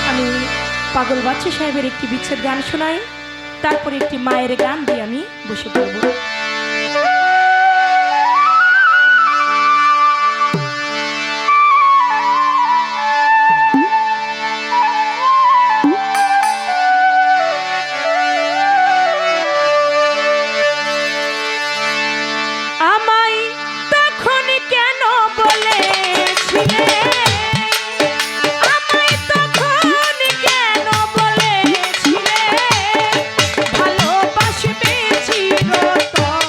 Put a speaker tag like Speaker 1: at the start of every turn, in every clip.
Speaker 1: আমি পাগল বাচ্চা সাহেবের একটি বিচ্ছেদ গান শোনাই, তারপরে একটি মায়ের গান দিয়ে আমি বসে পড়ব। আমায় তখন কেন বলেছিলে, আমায় তখন কেন বলেছিলে ভালোবাসবে চিরতরে।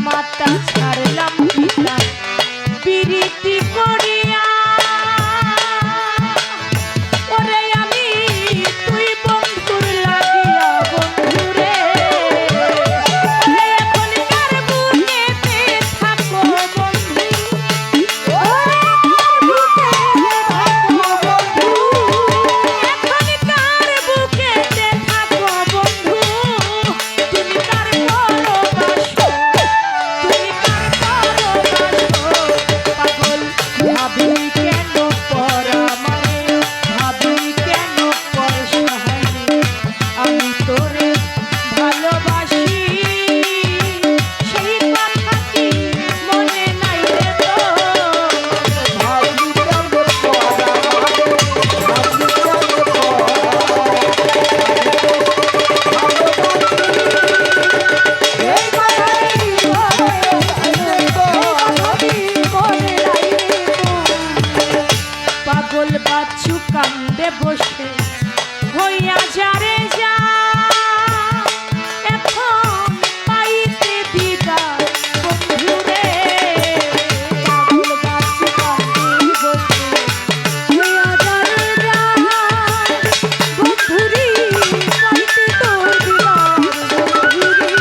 Speaker 1: মাতা ছাড়লাম পিতা বিরীতি করিয়া ওরে আমি তুই বন্ধুর লাগিয়া বন্ধুরে এখন কার বুকেতে থাকো বন্ধু এখন কার বুকেতে থাকো বন্ধু তুমি কার পরবাসো তুমি কার পরবাসো পাগল ভাবি কেন পর আমারে ভাবি কেন পর সহায় আমি তোরে ভালোবাসি সেই কথা কি মনে নাই রে পাগল বাচ্চু কান্দে বসে হইয়া যারে যা এখন পাইতে দিদা বন্ধুরে পাগল বাচ্চু কান্দে বসে হইয়া যারে যা বন্ধুরি পাইতে তোর দিদার বন্ধুরি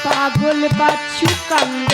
Speaker 1: পাগল বাচ্চু কান্দে